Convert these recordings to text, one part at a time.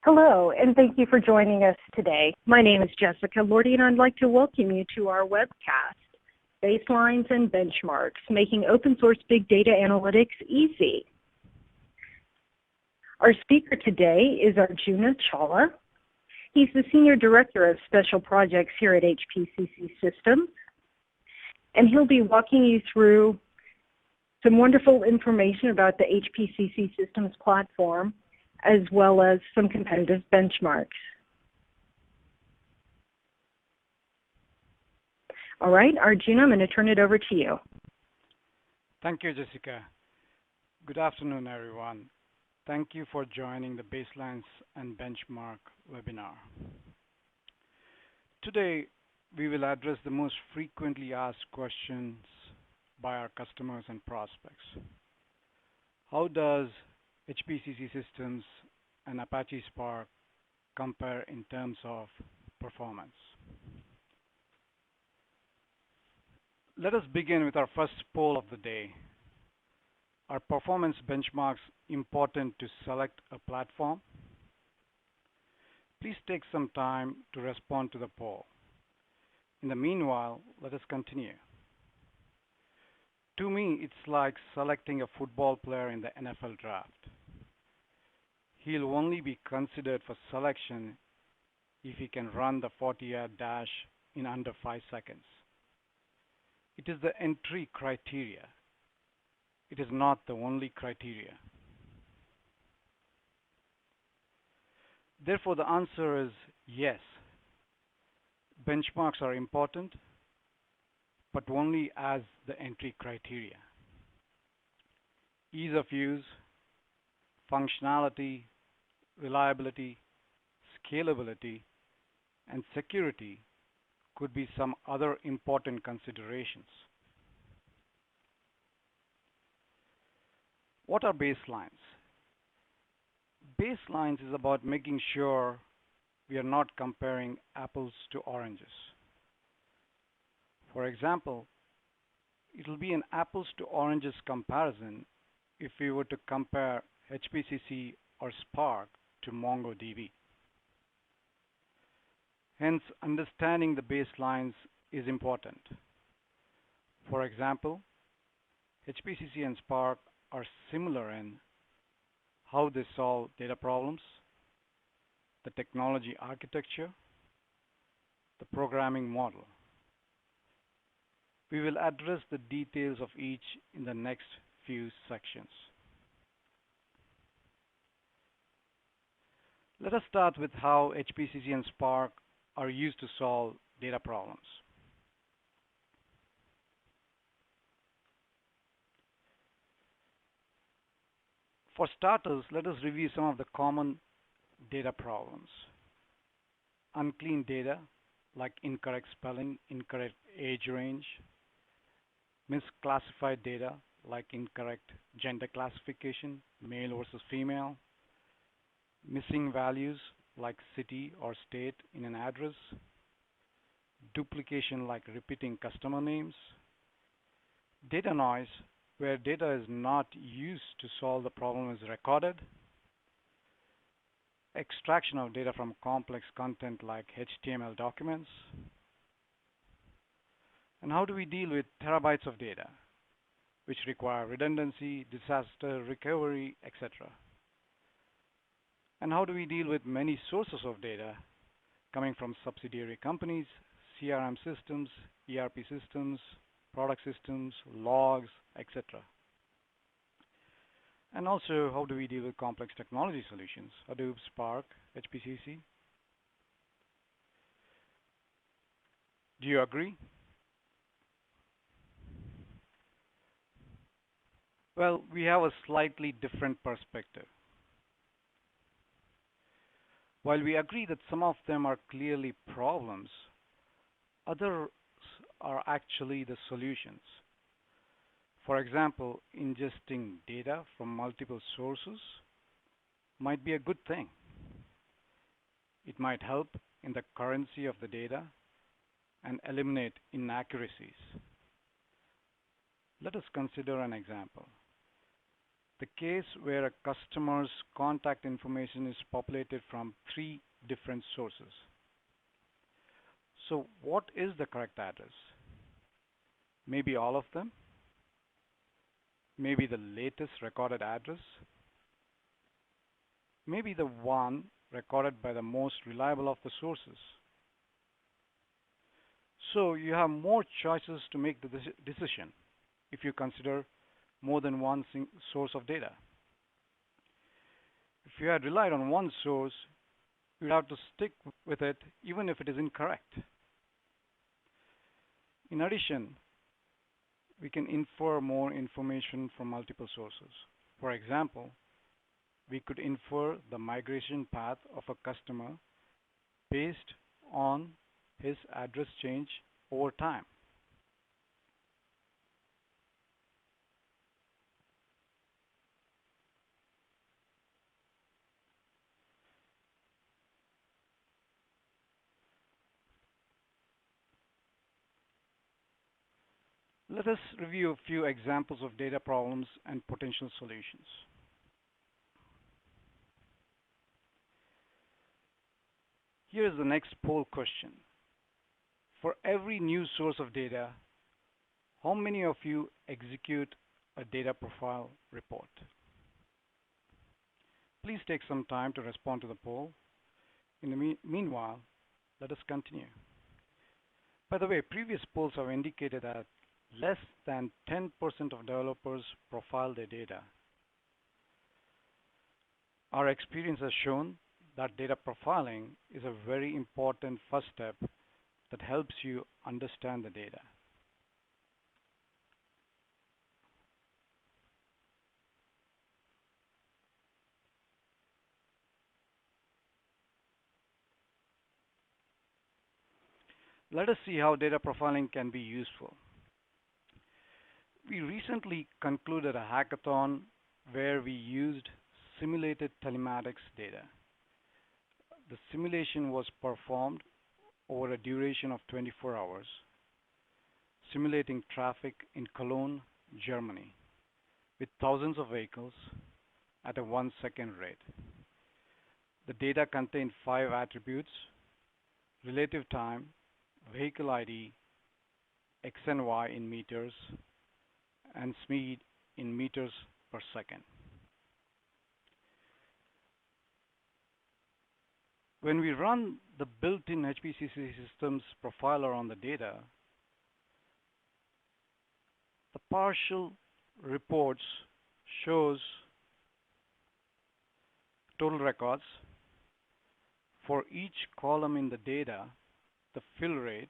Hello, and thank you for joining us today. My name is Jessica Lordy, and I'd like to welcome you to our webcast, Baselines and Benchmarks, Making Open Source Big Data Analytics Easy. Our speaker today is Arjuna Chawla. He's the Senior Director of Special Projects here at HPCC Systems, and he'll be walking you through some wonderful information about the HPCC Systems platform, as well as some competitive benchmarks. All right, Arjuna, I'm going to turn it over to you. Thank you, Jessica. Good afternoon, everyone. Thank you for joining the Baselines and Benchmark webinar. Today, we will address the most frequently asked questions by our customers and prospects. How does HPCC Systems and Apache Spark compare in terms of performance? Let us begin with our first poll of the day. Are performance benchmarks important to select a platform? Please take some time to respond to the poll. In the meanwhile, let us continue. To me, it's like selecting a football player in the NFL draft. He'll only be considered for selection if he can run the 40-yard dash in under 5 seconds. It is the entry criteria. It is not the only criteria. Therefore, the answer is yes. Benchmarks are important, but only as the entry criteria. Ease of use, functionality, reliability, scalability, and security could be some other important considerations. What are baselines? Baselines is about making sure we are not comparing apples to oranges. For example, it will be an apples to oranges comparison if we were to compare HPCC or Spark to MongoDB. Hence, understanding the baselines is important. For example, HPCC and Spark are similar in how they solve data problems, the technology architecture, the programming model. We will address the details of each in the next few sections. Let us start with how HPCC and Spark are used to solve data problems. For starters, let us review some of the common data problems. Unclean data, like incorrect spelling, incorrect age range. Misclassified data, like incorrect gender classification, male versus female. Missing values, like city or state in an address. Duplication, like repeating customer names. Data noise, where data is not used to solve the problem is recorded. Extraction of data from complex content like HTML documents. And how do we deal with terabytes of data, which require redundancy, disaster recovery, etc.? And how do we deal with many sources of data coming from subsidiary companies, CRM systems, ERP systems, product systems, logs, etc.? And also, how do we deal with complex technology solutions, Hadoop, Spark, HPCC? Do you agree? Well, we have a slightly different perspective. While we agree that some of them are clearly problems, others are actually the solutions. For example, ingesting data from multiple sources might be a good thing. It might help in the currency of the data and eliminate inaccuracies. Let us consider an example. the case where a customer's contact information is populated from 3 different sources. So what is the correct address? Maybe all of them? Maybe the latest recorded address? Maybe the one recorded by the most reliable of the sources? So you have more choices to make the decision if you consider more than one source of data. If you had relied on one source, you'd have to stick with it even if it is incorrect. In addition, we can infer more information from multiple sources. For example, we could infer the migration path of a customer based on his address change over time. Let us review a few examples of data problems and potential solutions. Here is the next poll question. For every new source of data, how many of you execute a data profile report? Please take some time to respond to the poll. In the meanwhile, let us continue. By the way, previous polls have indicated that less than 10% of developers profile their data. Our experience has shown that data profiling is a very important first step that helps you understand the data. Let us see how data profiling can be useful. We recently concluded a hackathon where we used simulated telematics data. The simulation was performed over a duration of 24 hours, simulating traffic in Cologne, Germany, with thousands of vehicles at a 1-second rate. The data contained 5 attributes: relative time, vehicle ID, X and Y in meters, and speed in meters per second. When we run the built-in HPCC systems profiler on the data, the partial reports shows total records for each column in the data, the fill rate,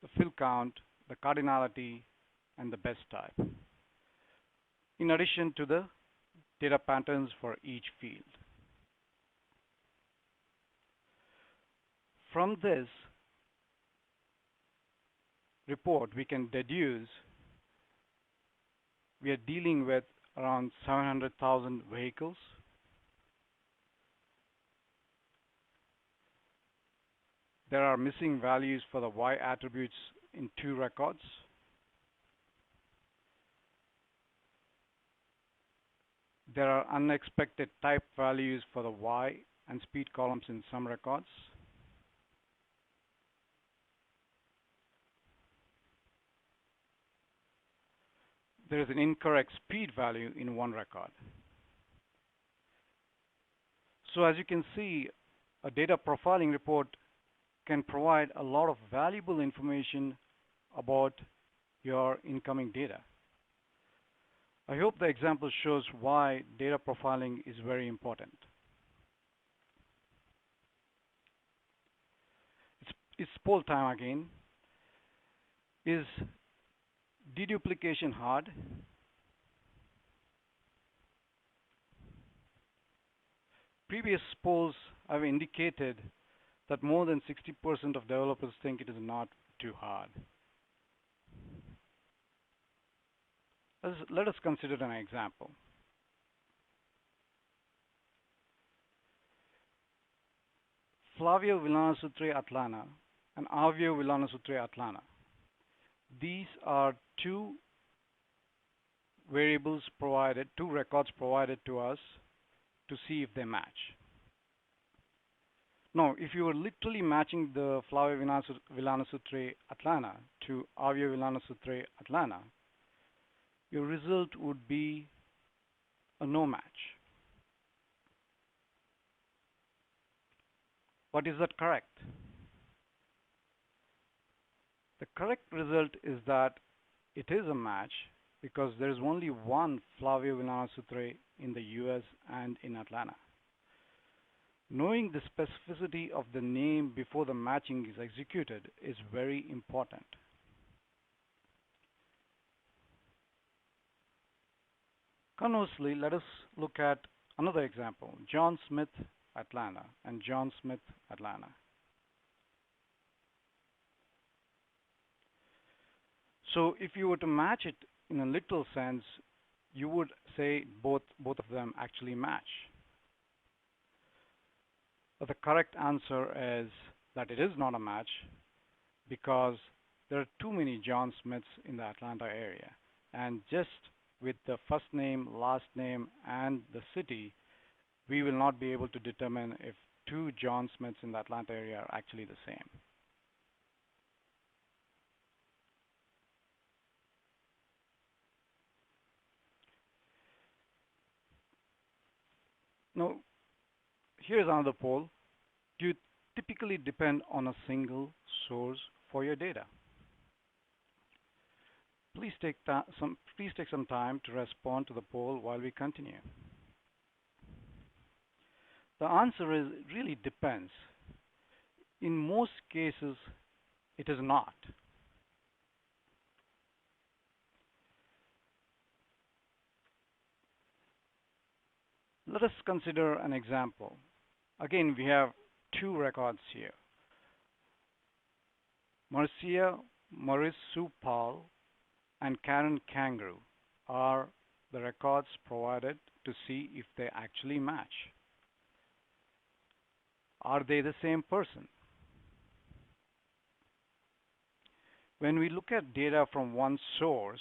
the fill count, the cardinality, and the best type, in addition to the data patterns for each field. From this report, we can deduce we are dealing with around 700,000 vehicles. There are missing values for the Y attributes in 2 records. There are unexpected type values for the Y and speed columns in some records. There is an incorrect speed value in 1 record. So as you can see, a data profiling report can provide a lot of valuable information about your incoming data. I hope the example shows why data profiling is very important. It's poll time again. Is deduplication hard? Previous polls have indicated that more than 60% of developers think it is not too hard. Let us consider an example. Flavio Villanasutre Atlana and Avio Villanasutre Atlana. These are 2 variables provided, two records provided to us to see if they match. Now, if you were literally matching the Flavia Villanasutre Atlana to Avia Villanasutre Atlana, your result would be a no match. But is that correct? The correct result is that it is a match because there is only one Flavia Villanasutre in the US and in Atlanta. Knowing the specificity of the name before the matching is executed is very important. Conversely, let us look at another example, John Smith, Atlanta, and John Smith, Atlanta. So if you were to match it in a literal sense, you would say both of them actually match. But the correct answer is that it is not a match because there are too many John Smiths in the Atlanta area. And just with the first name, last name, and the city, we will not be able to determine if two John Smiths in the Atlanta area are actually the same. Now, here's another poll. Do you typically depend on a single source for your data? Please take some time to respond to the poll while we continue. The answer is it really depends. In most cases, it is not. Let us consider an example. Again, we have two records here. Marcia Maurice-Paul and Karen Kangaroo are the records provided to see if they actually match. Are they the same person? When we look at data from one source,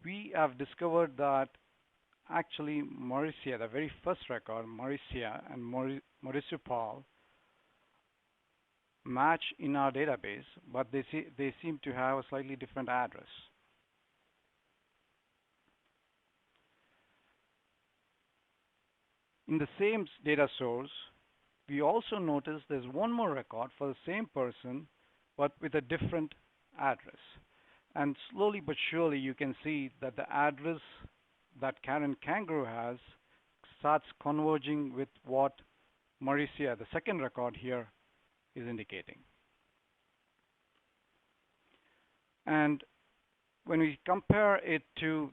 we have discovered that actually Mauricia, the very first record, Mauricia and Maurice-Paul match in our database, but they seem to have a slightly different address. In the same data source, we also notice there's one more record for the same person, but with a different address. And slowly but surely, you can see that the address that Karen Kangaroo has starts converging with what Mauricia, the second record here, is indicating. And when we compare it to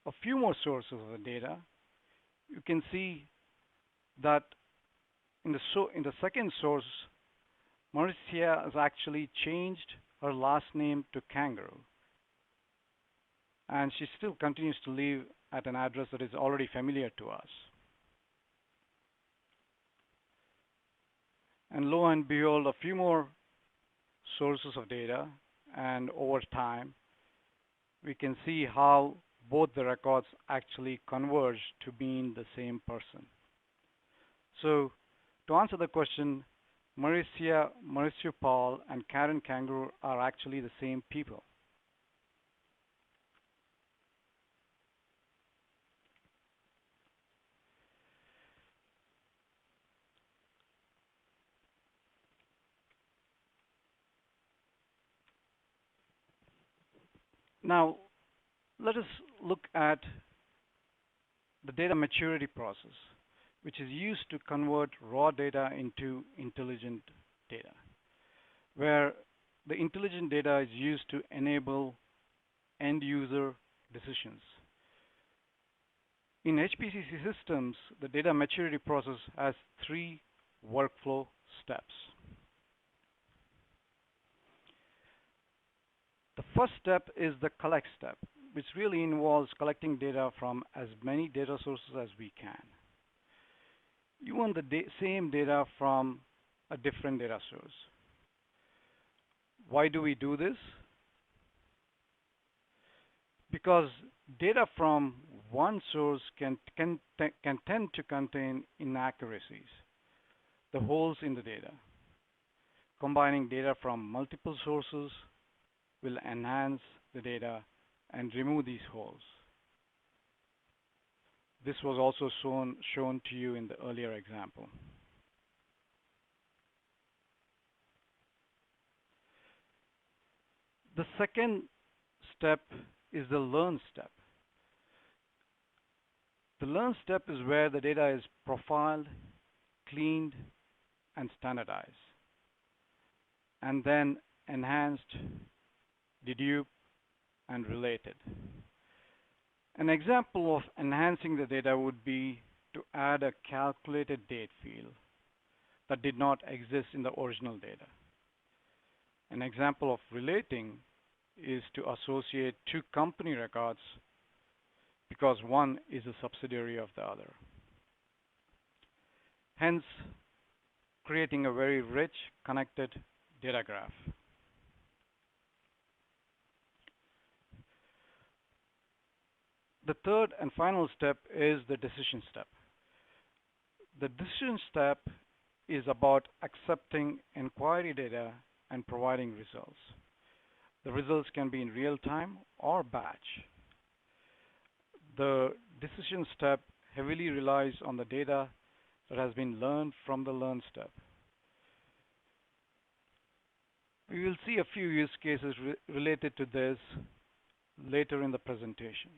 a few more sources of the data, you can see that in the second source, Mauricia has actually changed her last name to Kangaroo. And she still continues to live at an address that is already familiar to us. And lo and behold, a few more sources of data, and over time, we can see how both the records actually converge to being the same person. So, to answer the question, Mauricia Maurice-Paul and Karen Kangaroo are actually the same people. Now, let us look at the data maturity process, which is used to convert raw data into intelligent data, where the intelligent data is used to enable end user decisions. In HPCC systems, the data maturity process has three workflow steps. The first step is the collect step, which really involves collecting data from as many data sources as we can. You want the same data from a different data source. Why do we do this? because data from one source can tend to contain inaccuracies, the holes in the data. Combining data from multiple sources will enhance the data and remove these holes. This was also shown to you in the earlier example. The second step is the learn step. The learn step is where the data is profiled, cleaned, and standardized, and then enhanced, deduped, and related. An example of enhancing the data would be to add a calculated date field that did not exist in the original data. An example of relating is to associate two company records because one is a subsidiary of the other. Hence, creating a very rich, connected data graph. The third and final step is the decision step. The decision step is about accepting inquiry data and providing results. The results can be in real time or batch. The decision step heavily relies on the data that has been learned from the learn step. We will see a few use cases related to this later in the presentation.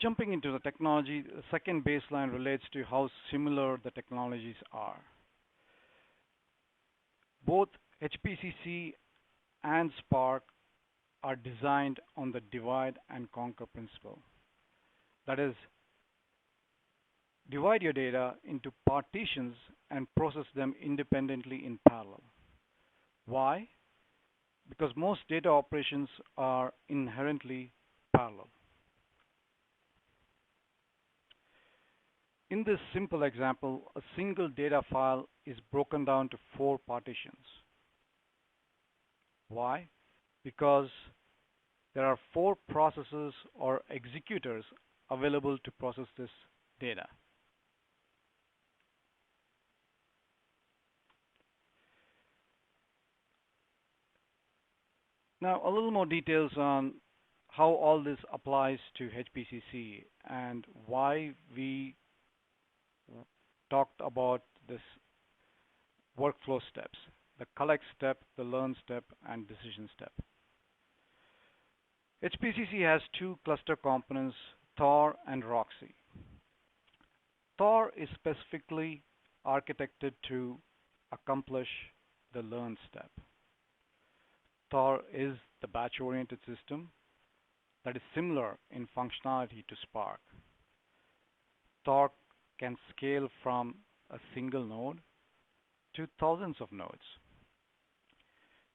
Jumping into the technology, the second baseline relates to how similar the technologies are. Both HPCC and Spark are designed on the divide and conquer principle. That is, divide your data into partitions and process them independently in parallel. Why? Because most data operations are inherently parallel. In this simple example, a single data file is broken down to 4 partitions. Why? Because there are 4 processes or executors available to process this data. Now, a little more details on how all this applies to HPCC and why we talked about this workflow steps, the collect step, the learn step, and decision step. HPCC has 2 cluster components, Tor and Roxy. Tor is specifically architected to accomplish the learn step. Tor is the batch-oriented system that is similar in functionality to Spark. Tor can scale from a single node to thousands of nodes.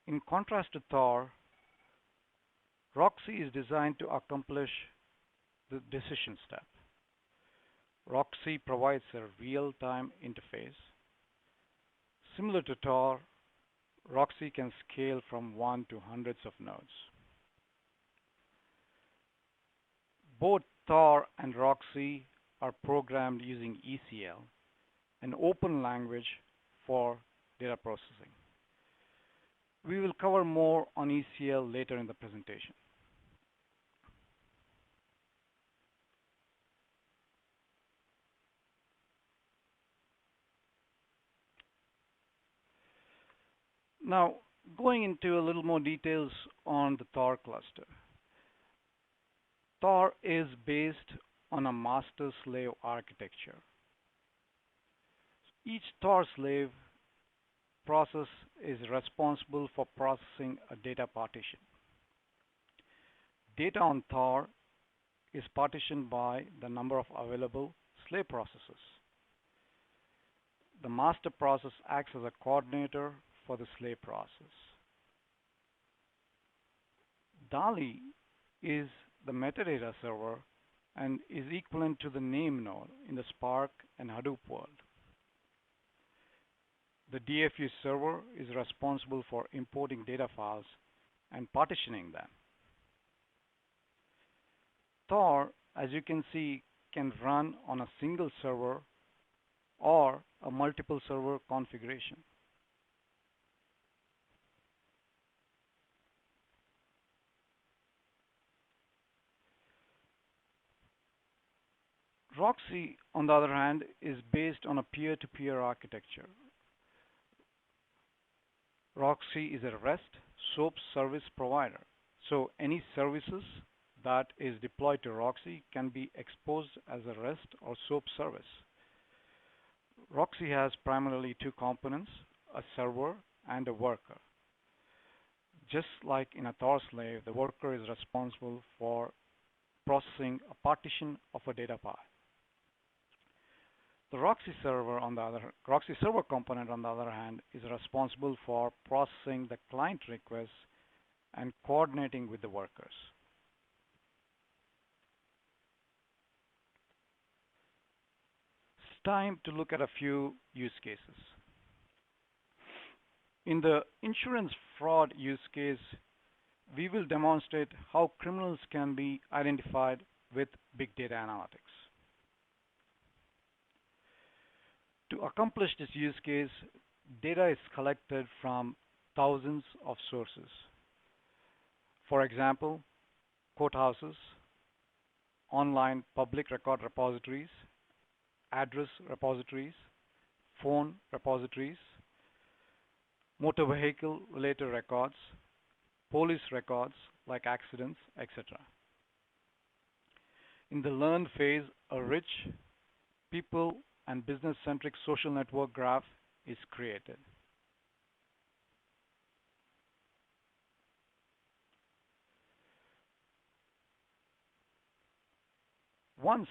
In contrast to Tor, Roxy is designed to accomplish the decision step. Roxy provides a real-time interface. Similar to Tor, Roxy can scale from 1 to hundreds of nodes. Both Tor and Roxy are programmed using ECL, an open language for data processing. We will cover more on ECL later in the presentation. Now, going into a little more details on the Tor cluster. Tor is based on a master-slave architecture. Each Tor slave process is responsible for processing a data partition. Data on Tor is partitioned by the number of available slave processes. The master process acts as a coordinator for the slave process. DALI is the metadata server and is equivalent to the name node in the Spark and Hadoop world. The DFU server is responsible for importing data files and partitioning them. Thor, as you can see, can run on a single server or a multiple server configuration. Roxy, on the other hand, is based on a peer-to-peer architecture. Roxy is a REST SOAP service provider. So any services that is deployed to Roxy can be exposed as a REST or SOAP service. Roxy has primarily two components, a server and a worker. Just like in a Thor slave, the worker is responsible for processing a partition of a data file. The Roxy server component, on the other hand, is responsible for processing the client requests and coordinating with the workers. It's time to look at a few use cases. In the insurance fraud use case, we will demonstrate how criminals can be identified with big data analytics. To accomplish this use case, data is collected from thousands of sources. For example, courthouses, online public record repositories, address repositories, phone repositories, motor vehicle related records, police records like accidents, etc. In the learn phase, a rich people and business-centric social network graph is created. Once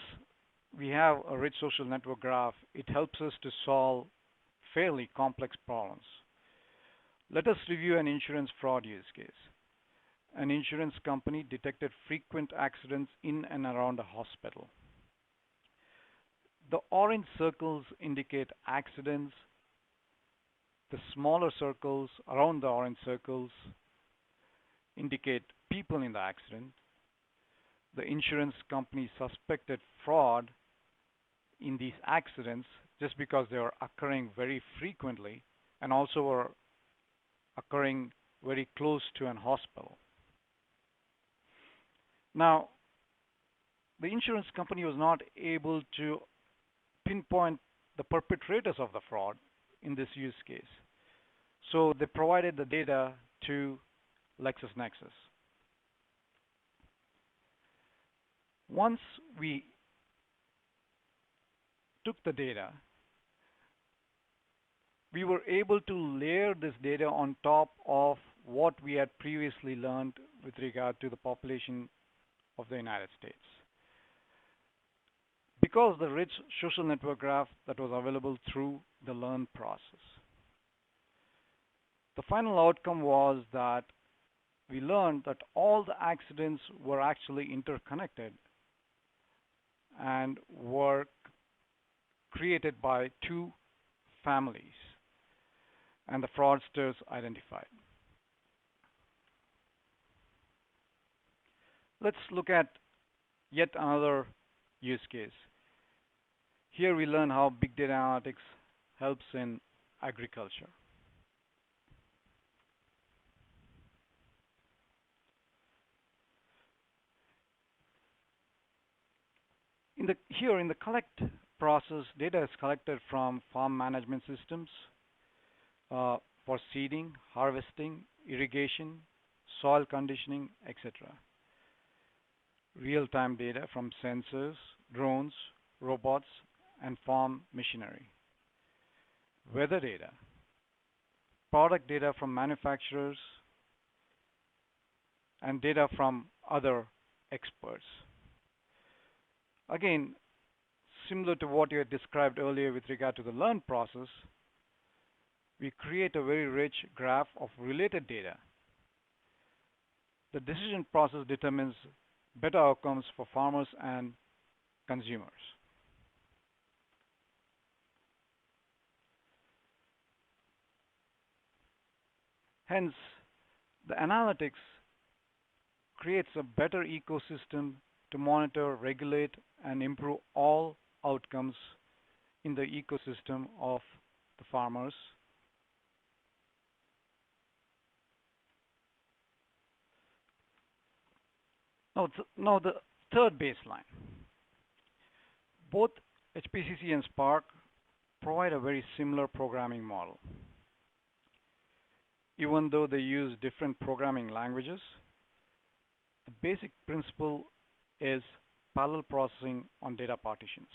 we have a rich social network graph, it helps us to solve fairly complex problems. Let us review an insurance fraud use case. An insurance company detected frequent accidents in and around a hospital. The orange circles indicate accidents. The smaller circles around the orange circles indicate people in the accident. The insurance company suspected fraud in these accidents just because they were occurring very frequently and also were occurring very close to an hospital. Now, the insurance company was not able to pinpoint the perpetrators of the fraud in this use case. So they provided the data to LexisNexis. Once we took the data, we were able to layer this data on top of what we had previously learned with regard to the population of the United States. Because the rich social network graph that was available through the learn process. The final outcome was that we learned that all the accidents were actually interconnected and were created by two families, and the fraudsters identified. Let's look at yet another use case. Here we learn how big data analytics helps in agriculture. Here in the collect process, data is collected from farm management systems for seeding, harvesting, irrigation, soil conditioning, etc. Real-time data from sensors, drones, robots, and farm machinery. Weather data, product data from manufacturers, and data from other experts. Again, similar to what you had described earlier with regard to the learn process, we create a very rich graph of related data. The decision process determines better outcomes for farmers and consumers. Hence, the analytics creates a better ecosystem to monitor, regulate, and improve all outcomes in the ecosystem of the farmers. Now the third baseline. Both HPCC and Spark provide a very similar programming model. Even though they use different programming languages, the basic principle is parallel processing on data partitions.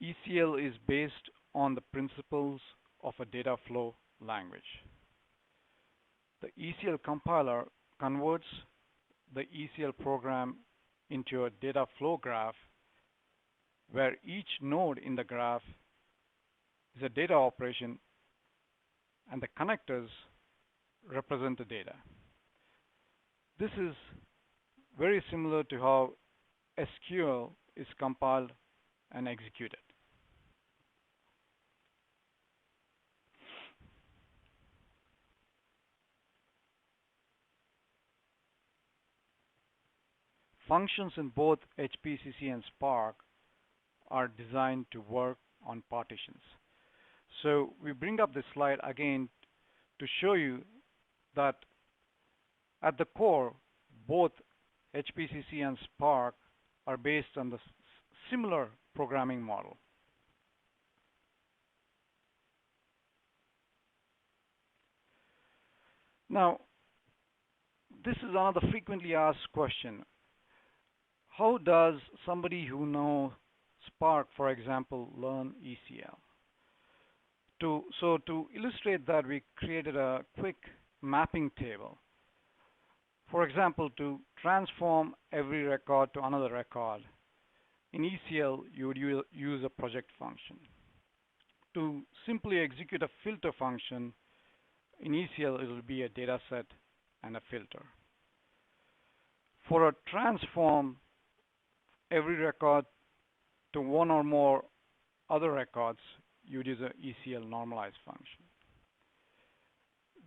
ECL is based on the principles of a data flow language. The ECL compiler converts the ECL program into a data flow graph where each node in the graph is a data operation and the connectors represent the data. This is very similar to how SQL is compiled and executed. Functions in both HPCC and Spark are designed to work on partitions. So we bring up this slide again to show you that at the core, both HPCC and Spark are based on the similar programming model. Now, this is another frequently asked question. How does somebody who knows Spark, for example, learn ECL? So to illustrate that, we created a quick mapping table. For example, to transform every record to another record, in ECL, you would use a project function. To simply execute a filter function, in ECL, it will be a data set and a filter. For a transform every record to one or more other records, you would use an ECL normalize function.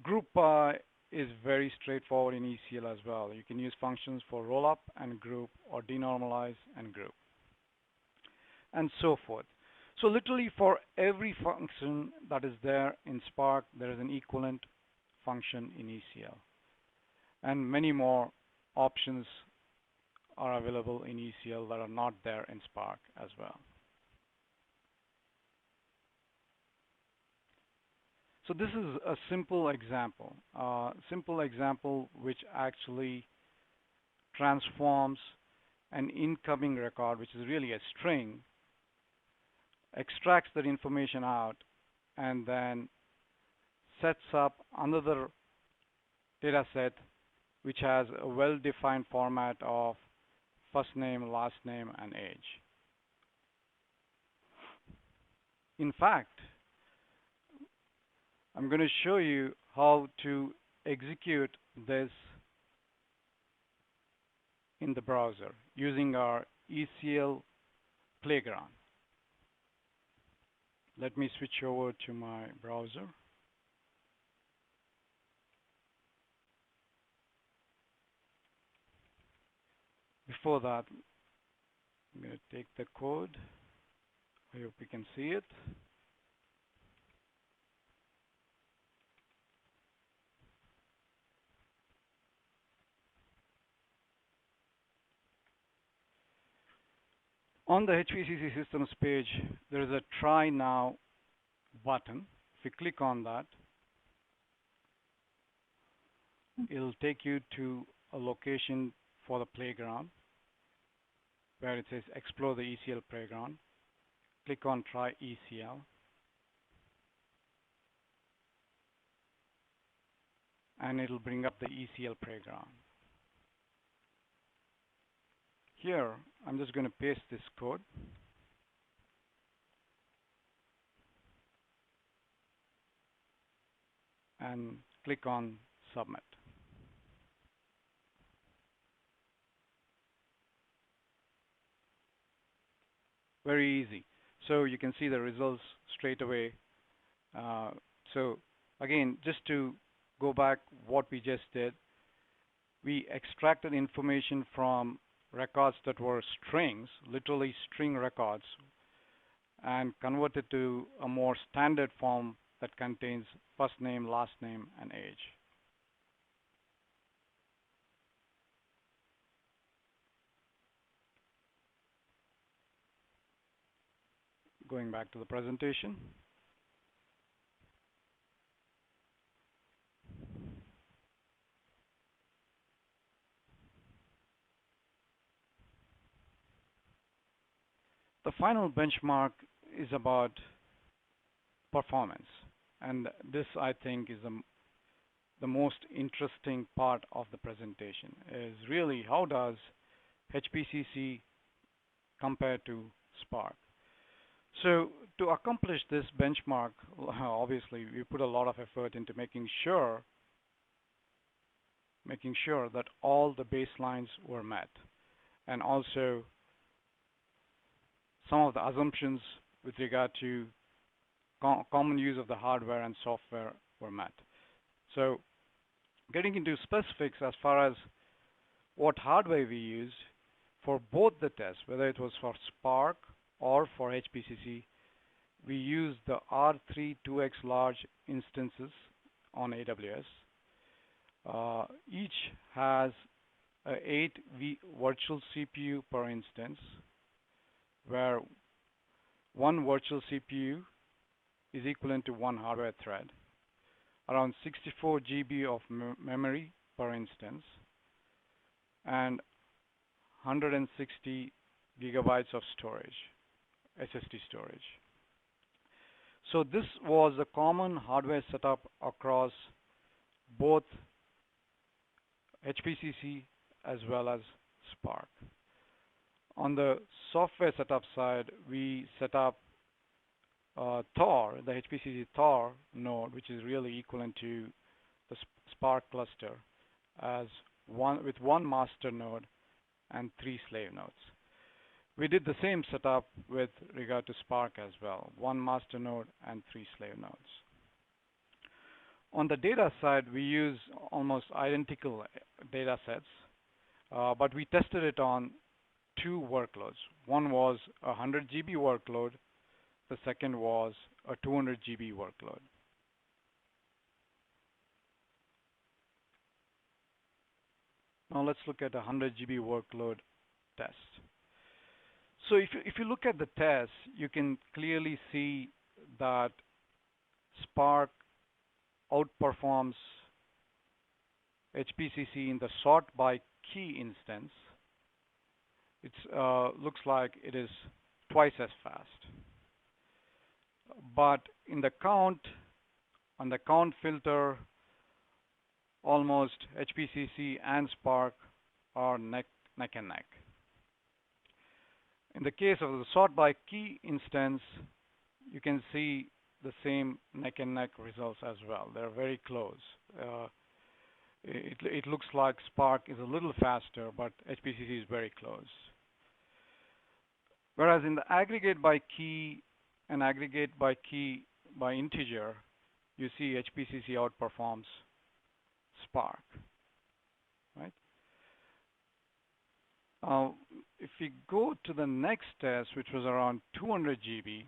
Group by is very straightforward in ECL as well. You can use functions for rollup and group or denormalize and group, and so forth. So literally for every function that is there in Spark, there is an equivalent function in ECL. And many more options are available in ECL that are not there in Spark as well. So this is a simple example which actually transforms an incoming record, which is really a string, extracts that information out, and then sets up another data set which has a well-defined format of first name, last name, and age. In fact, I'm going to show you how to execute this in the browser using our ECL Playground. Let me switch over to my browser. Before that, I'm going to take the code. I hope you can see it. On the HPCC systems page, there is a Try Now button. If you click on that, it'll take you to a location for the playground where it says Explore the ECL Playground. Click on Try ECL. And it'll bring up the ECL Playground. Here, I'm just going to paste this code. And click on Submit. Very easy. So you can see the results straight away. So Again, just to go back what we just did, we extracted information from records that were strings, literally string records, and converted to a more standard form that contains first name, last name, and age. Going back to the presentation. The final benchmark is about performance. And this, I think, is the most interesting part of the presentation, is really how does HPCC compare to Spark. So to accomplish this benchmark, obviously, we put a lot of effort into making sure that all the baselines were met, and also some of the assumptions with regard to common use of the hardware and software were met. So getting into specifics as far as what hardware we used for both the tests, whether it was for Spark or for HPCC, we used the R3 2x large instances on AWS. Each has a 8 virtual CPU per instance, where one virtual CPU is equivalent to one hardware thread, around 64 GB of memory per instance, and 160 gigabytes of storage, SSD storage. So this was a common hardware setup across both HPCC as well as Spark. On the software setup side, we set up Thor, the HPCC Thor node, which is really equivalent to the Spark cluster, as with one master node and 3 slave nodes. We did the same setup with regard to Spark as well, one master node and 3 slave nodes. On the data side, we use almost identical data sets, but we tested it on 2 workloads. One was a 100 GB workload. The second was a 200 GB workload. Now let's look at a 100 GB workload test. So if you look at the test, you can clearly see that Spark outperforms HPCC in the sort by key instance. It looks like it is twice as fast. But in the count, on the count filter, almost HPCC and Spark are neck and neck. In the case of the sort by key instance, you can see the same neck and neck results as well. They're very close. It looks like Spark is a little faster, but HPCC is very close. Whereas in the aggregate by key and aggregate by key by integer, you see HPCC outperforms Spark, right? If we go to the next test, which was around 200 GB,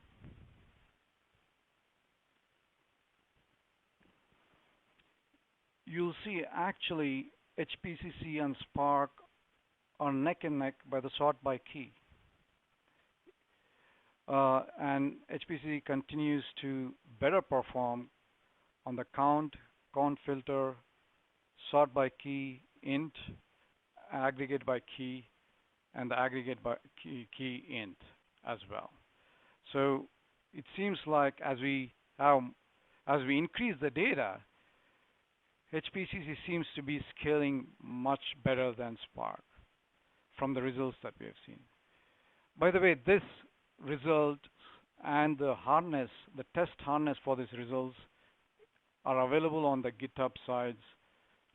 you'll see actually HPCC and Spark are neck and neck by the sort by key. And HPCC continues to better perform on the count filter, sort by key, int, aggregate by key, and the aggregate by key int as well. So it seems like as we increase the data, HPCC seems to be scaling much better than Spark from the results that we have seen. By the way, this result and the harness, the test harness for these results are available on the GitHub sites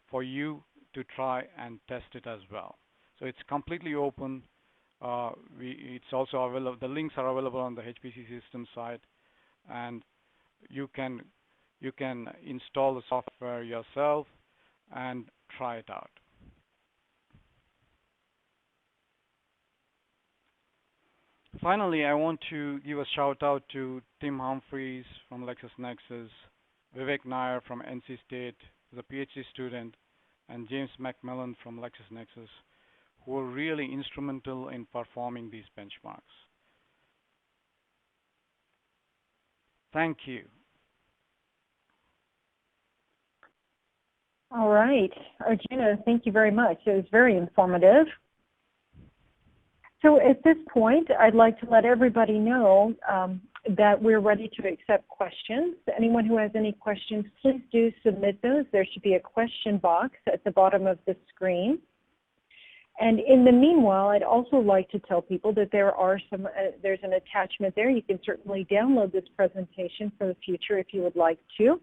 for you to try and test it as well. So it's completely open. It's also available. The links are available on the HPC system site, and you can you can install the software yourself and try it out. Finally, I want to give a shout out to Tim Humphreys from LexisNexis, Vivek Nair from NC State, who's a PhD student, and James McMillan from LexisNexis, who were really instrumental in performing these benchmarks. Thank you. All right, Arjuna, thank you very much. It was very informative. So at this point, I'd like to let everybody know that we're ready to accept questions. Anyone who has any questions, please do submit those. There should be a question box at the bottom of the screen. And in the meanwhile, I'd also like to tell people that there's an attachment there. You can certainly download this presentation for the future if you would like to.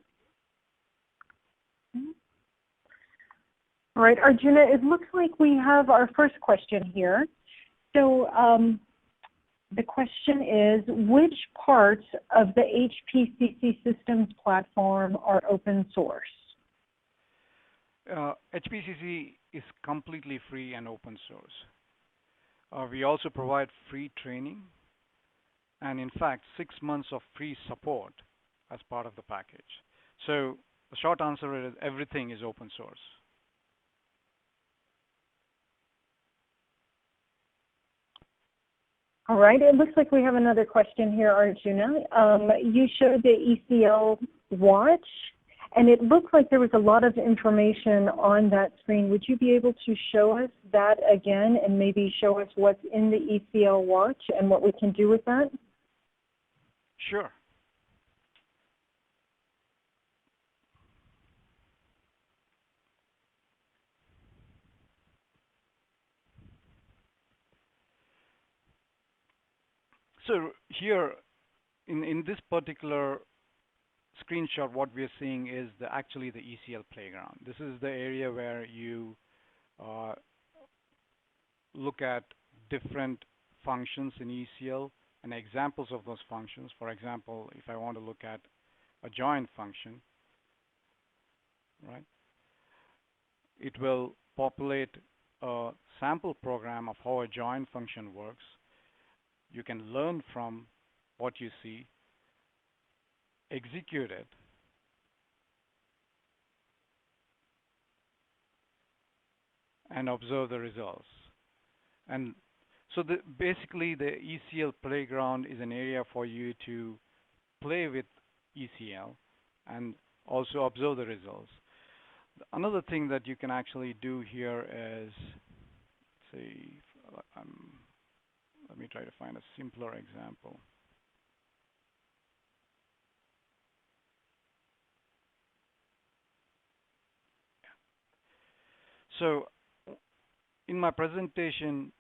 All right, Arjuna, it looks like we have our first question here. So the question is, which parts of the HPCC systems platform are open source? HPCC is completely free and open source. We also provide free training and, in fact, 6 months of free support as part of the package. So the short answer is everything is open source. All right, it looks like we have another question here, Arjuna. You showed the ECL Watch, and it looked like there was a lot of information on that screen. Would you be able to show us that again and maybe show us what's in the ECL Watch and what we can do with that? Sure. So here, in this particular screenshot, what we are seeing is actually the ECL Playground. This is the area where you look at different functions in ECL and examples of those functions. For example, if I want to look at a join function, right, it will populate a sample program of how a join function works. You can learn from what you see, execute it, and observe the results. And so basically the ECL Playground is an area for you to play with ECL and also observe the results. Another thing that you can actually do here is, say, let me try to find a simpler example. So in my presentation,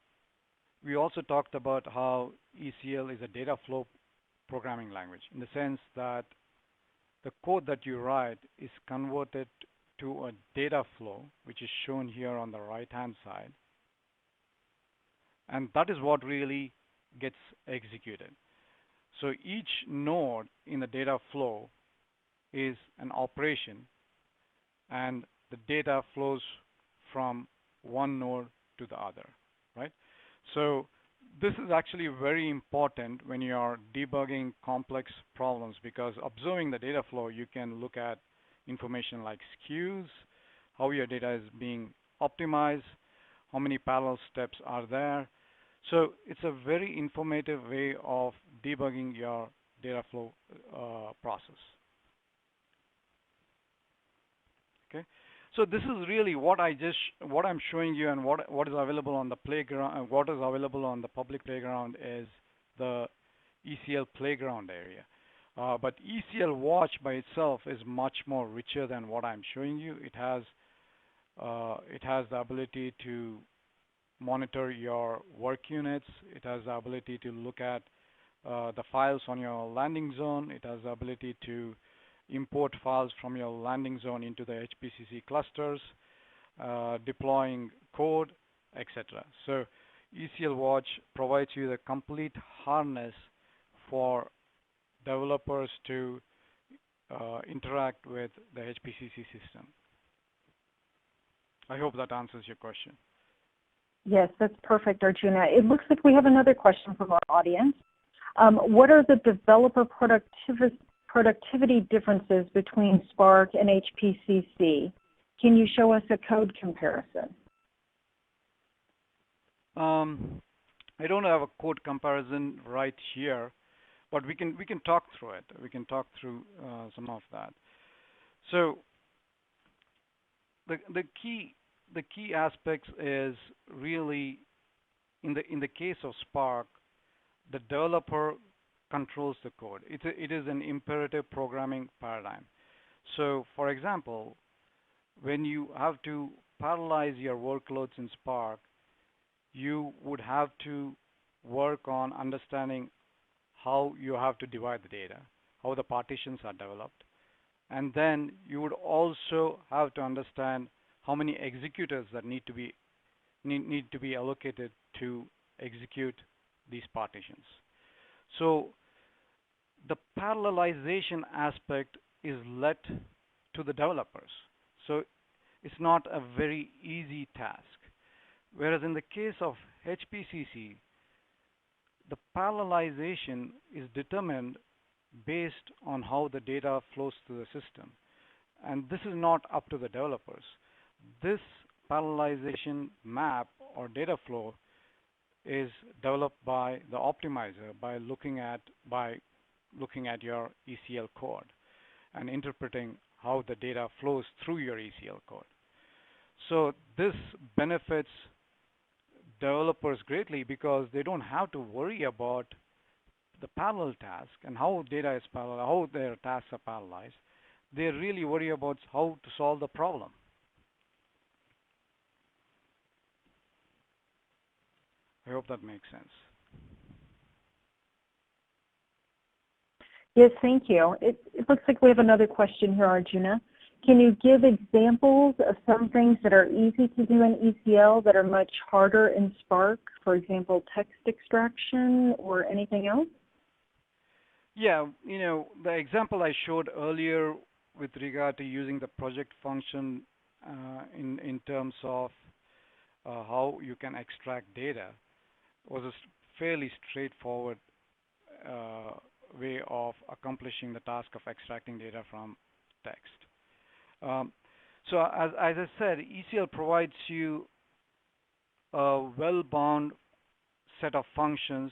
we also talked about how ECL is a data flow programming language, in the sense that the code that you write is converted to a data flow, which is shown here on the right-hand side. And that is what really gets executed. So each node in the data flow is an operation, and the data flows from one node to the other, right? So this is actually very important when you are debugging complex problems, because observing the data flow, you can look at information like skews, how your data is being optimized, how many parallel steps are there. So it's a very informative way of debugging your data flow process. Okay, so this is really what I'm showing you, and what is available on the playground, what is available on the public playground is the ECL Playground area. But ECL Watch by itself is much more richer than what I'm showing you. It has the ability to monitor your work units. It has the ability to look at the files on your landing zone. It has the ability to import files from your landing zone into the HPCC clusters, deploying code, etc. So ECL Watch provides you the complete harness for developers to interact with the HPCC system. I hope that answers your question. Yes, that's perfect, Arjuna. It looks like we have another question from our audience. What are the developer productivity differences between Spark and HPCC? Can you show us a code comparison? I don't have a code comparison right here, but we can talk through it. We can talk through some of that. So the key aspects is really in the case of Spark, the developer controls the code. It is an imperative programming paradigm. So for example, when you have to parallelize your workloads in Spark, you would have to work on understanding how you have to divide the data, how the partitions are developed, and then you would also have to understand how many executors that need to be allocated to execute these partitions. So the parallelization aspect is left to the developers. So it's not a very easy task. Whereas in the case of HPCC, the parallelization is determined based on how the data flows through the system. And this is not up to the developers. This parallelization map or data flow is developed by the optimizer by looking at your ECL code and interpreting how the data flows through your ECL code. So this benefits developers greatly because they don't have to worry about the parallel task and how data is parallel, how their tasks are parallelized. They really worry about how to solve the problem. I hope that makes sense. Yes, thank you. It looks like we have another question here, Arjuna. Can you give examples of some things that are easy to do in ECL that are much harder in Spark? For example, text extraction or anything else? Yeah, the example I showed earlier with regard to using the project function in terms of how you can extract data was a fairly straightforward way of accomplishing the task of extracting data from text. So as I said, ECL provides you a well-bound set of functions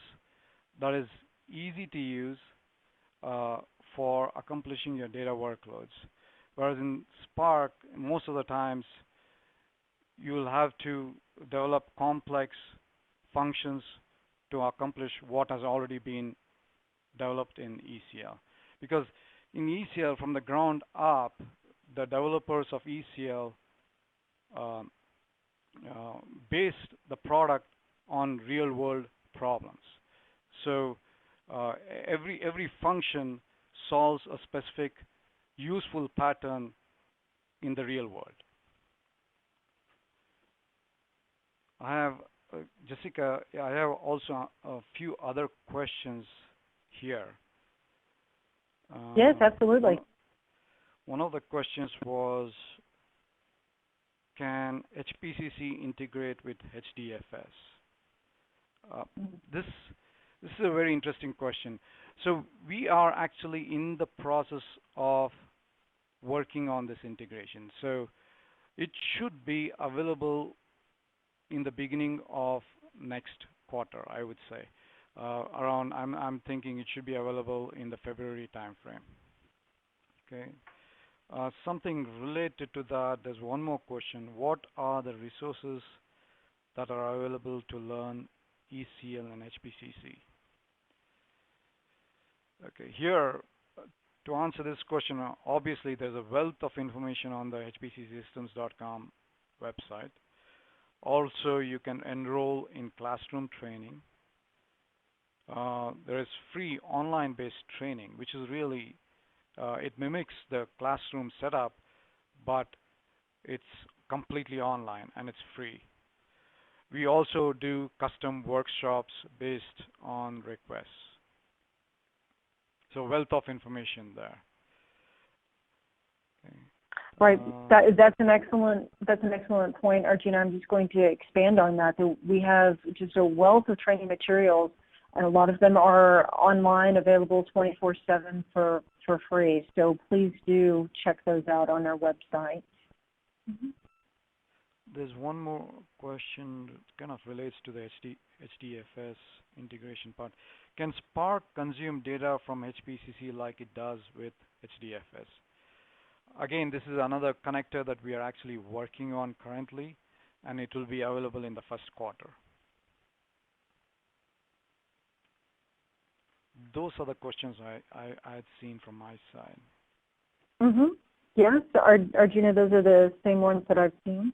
that is easy to use for accomplishing your data workloads. Whereas in Spark, most of the times, you'll have to develop complex functions to accomplish what has already been developed in ECL. Because in ECL, from the ground up, the developers of ECL based the product on real-world problems. So every function solves a specific useful pattern in the real world. I have, Jessica, I have also a few other questions here. Yes, absolutely. One of the questions was, can HPCC integrate with HDFS? This is a very interesting question. So we are actually in the process of working on this integration. So it should be available in the beginning of next quarter, I would say. I'm thinking it should be available in the February timeframe. Okay. Something related to that, there's one more question. What are the resources that are available to learn ECL and HPCC? Okay, here, to answer this question, obviously there's a wealth of information on the hpcsystems.com website. Also, you can enroll in classroom training. There is free online-based training, which is really, it mimics the classroom setup, but it's completely online and it's free. We also do custom workshops based on requests. So wealth of information there. Okay. Right. That's an excellent point, Arjuna. I'm just going to expand on that. We have just a wealth of training materials, and a lot of them are online, available 24/7 for free. So please do check those out on our website. Mm-hmm. There's one more question that kind of relates to the HDFS integration part. Can Spark consume data from HPCC like it does with HDFS? Again, this is another connector that we are actually working on currently, and it will be available in the first quarter. Those are the questions I had seen from my side. Mm-hmm. Yes, Arjuna, those are the same ones that I've seen.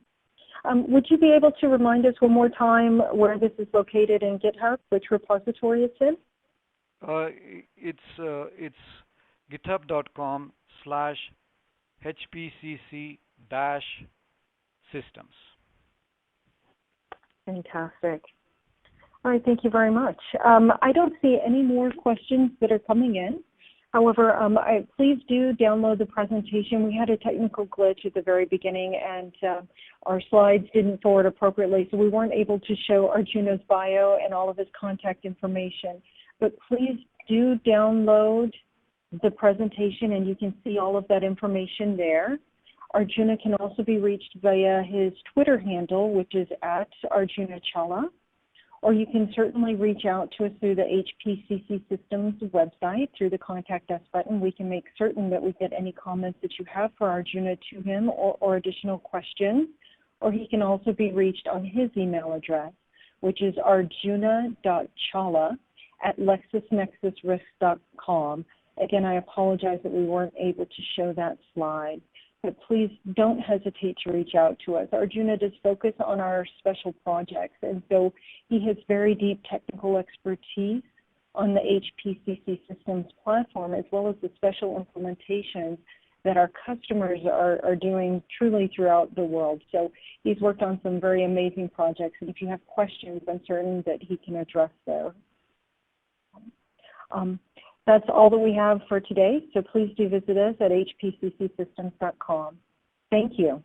Would you be able to remind us one more time where this is located in GitHub, which repository it's in? It's github.com/HPCC-systems. Fantastic. All right, thank you very much. I don't see any more questions that are coming in. However, please do download the presentation. We had a technical glitch at the very beginning, and our slides didn't forward appropriately, so we weren't able to show Arjuna's bio and all of his contact information. But please do download the presentation, and you can see all of that information there. Arjuna can also be reached via his Twitter handle, which is @ArjunaChalla. Or you can certainly reach out to us through the HPCC Systems website through the Contact Us button. We can make certain that we get any comments that you have for Arjuna to him or additional questions. Or he can also be reached on his email address, which is arjuna.challa@lexisnexusrisk.com. Again, I apologize that we weren't able to show that slide. But please don't hesitate to reach out to us. Arjuna does focus on our special projects, and so he has very deep technical expertise on the HPCC Systems platform, as well as the special implementations that our customers are doing truly throughout the world. So he's worked on some very amazing projects, and if you have questions, I'm certain that he can address those. That's all that we have for today, so please do visit us at hpccsystems.com. Thank you.